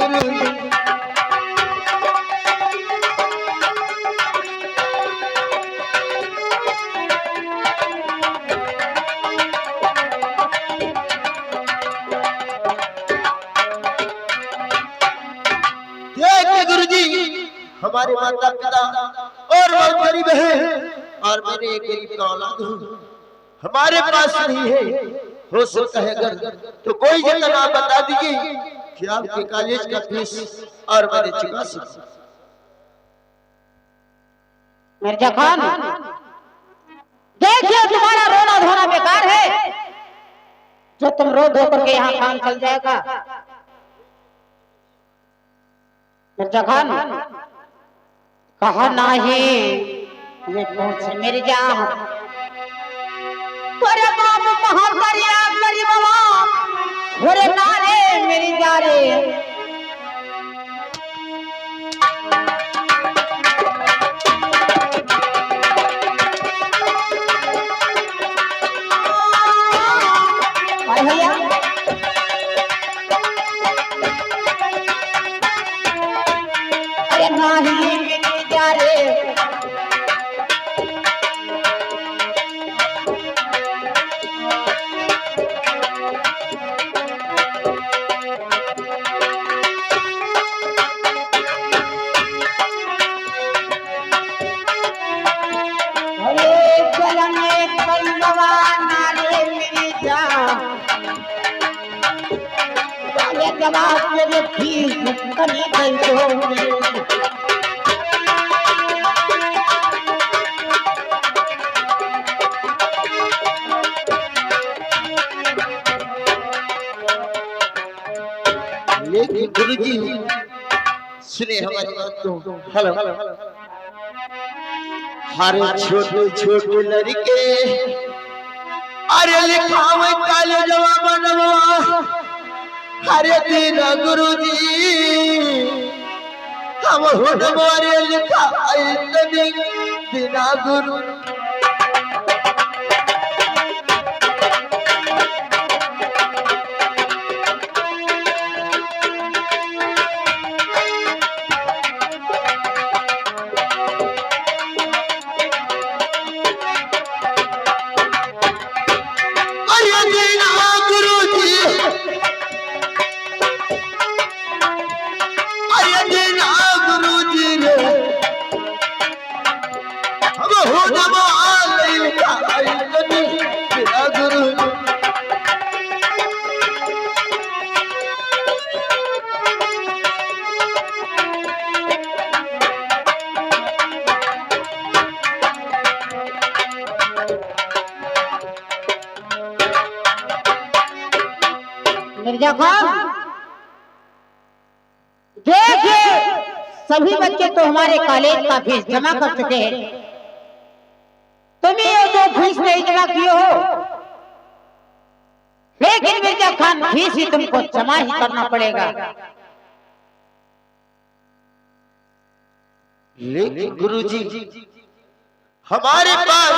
गुरु हमारे माता पिता और बहुत गरीब है और मैंने एक गरीब का औलाद हूँ। हमारे पास नहीं है, हो सकता है अगर तो कोई जगह आप बता दीजिए कि आपके कॉलेज का फीस और मैंने चुका सकूं। मिर्जा खान, देखिए तुम्हारा रोना धोना बेकार है। जो तुम रो धो करके यहाँ काम चल जाएगा। मिर्जा खान, कहा नाही ये पहुंचे मेरी जान। तोरे बाप कहाँ करिया मेरी बाबा, थोड़े नारे मेरी जारे। भैया अरे नाही मेरी जारे। जवाब मेरे फीस कभी गई तो लेकिन गुरुजी सुने हमारी बात तो। हेलो हरे छोटे छोटे लड़के अरे लिखावे काले जवाब बनवा हरे दीना गुरुजी हम हमारे लिखा दीना गुरु। मिर्जा खान, देखिए सभी बच्चे तो हमारे कॉलेज का फीस जमा कर चुके हैं। तुम ये जो फीस नहीं जमा किए हो, लेकिन मिर्जा खान फीस ही तुमको जमा ही करना पड़ेगा। लेकिन गुरुजी हमारे पास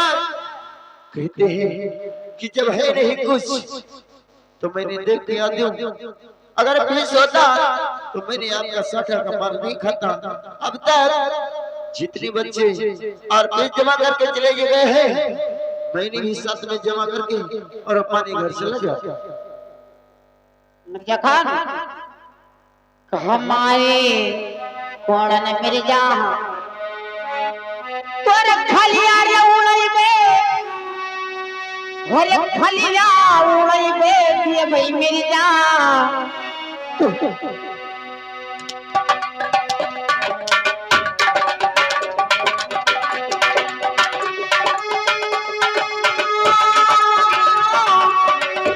कहते हैं कि जब है नहीं कुछ तो मैंने देख दिया दूं। अगर फीस होता तो मैंने आपका 60 का माल नहीं खाता। अब तक जितने बच्चे और फीस जमा करके चले गए हैं मैंने भी साथ में जमा करके और अपने घर से लगा। मिर्जा खान, हमारे कौन न मिर्जा तोरे खलिया रे उड़ई में, होरे खलिया उड़ई में दिए भाई मिर्जा।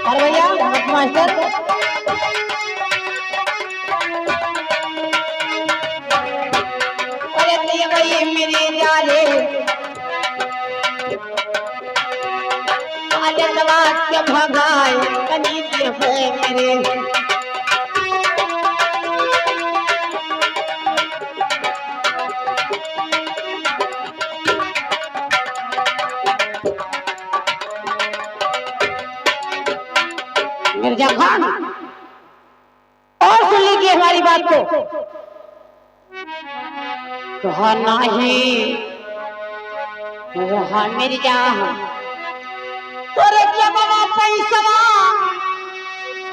अरे भैया मास्टर मेरी जाने के भगाए कनी मेरे मिर्जा खान और सुन लीजिए हमारी बात को। कहा नहीं रहा मिर्जा तोरे जबवा पैसवा,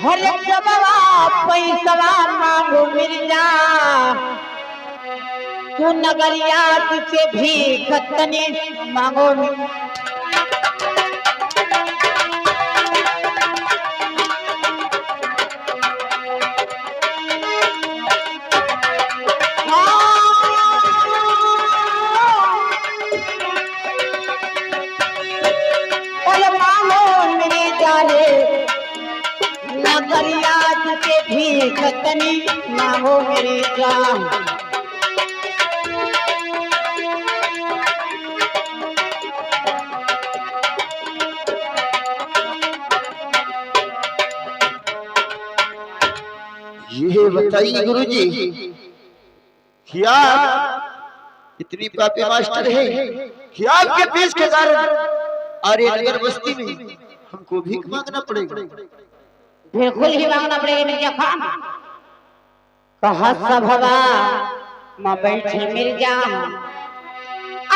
हर जबवा पैसवा मांगो मिर्जा, तू नगरिया तुझे भी खतने मांगो। नगरिया तुझे भी खतनी मांगो मेरी जान। ये बताइए गुरुजी, क्या इतनी पापी मास्टर है कि आपके फीस के कारण आर्यनगर बस्ती में हमको भीख मांगना पड़ेगा? बिल्कुल ही मांगना पड़ेगा मिर्जा खान। कहा सभवा मां बैठे मिर्जा,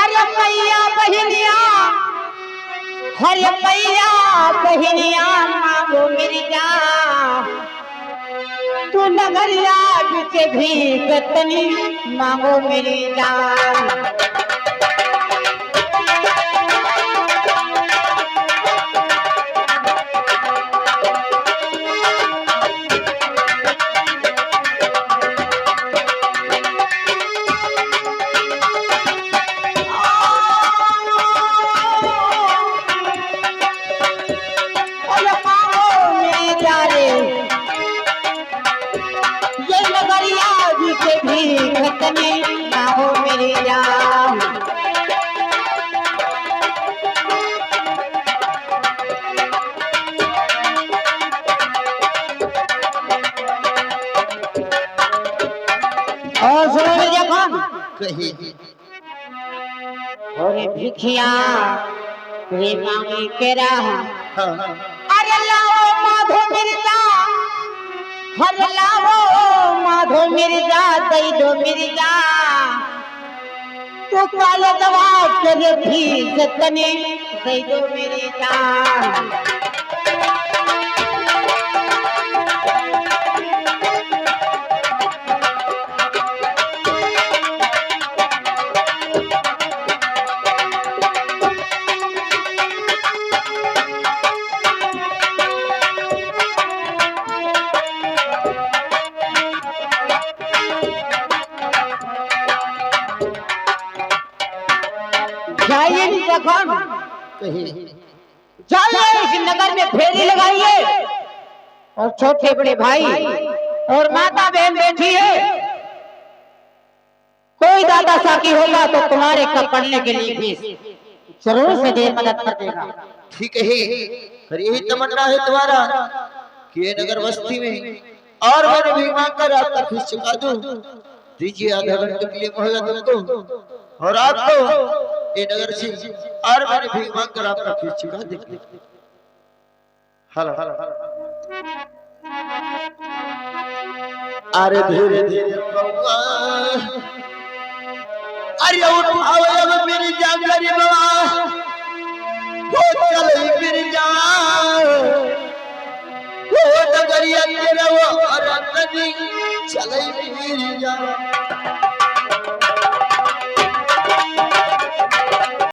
अरे मैया बहनिया, हरे मैया बहनिया मांगो मिर्जा, तू नगरिया तुझे भी खतनी मांगो मेरी जान। और सुनो मिर्जा खान, अरे भिखिया रे मांगी के रहा, अरे लाओ माधो मिर्जा, हर लाओ माधो मिर्जा, दई दो मिर्जा, तू काले दवा करे भी जतने दई दो मिर्जा। जाइए इस नगर में फेरी लगाइए और छोटे बड़े भाई और माता बहन बैठी है, कोई दादा साकी होगा तो तुम्हारे कब पढ़ने के लिए भी जरूर से देर मदद कर देगा। ठीक है, पर यही तमन्ना है तुम्हारा कि ये नगर बस्ती में और मैंने भी मांगकर आपका फीस चुका दूं। दीजिए आधा घंटे के लिए मुहैया तुमको, और आपको ये नगर से और मैंने भी मांगकर आपका फीस चुका देंगे। हेलो अरे धीरे धीरे बउआ, अरे उठाओ अब मेरी जान मेरी बाबा, वो चले मेरी जान, वो नगरिया तेरा वो अरतनी चले मेरी जान।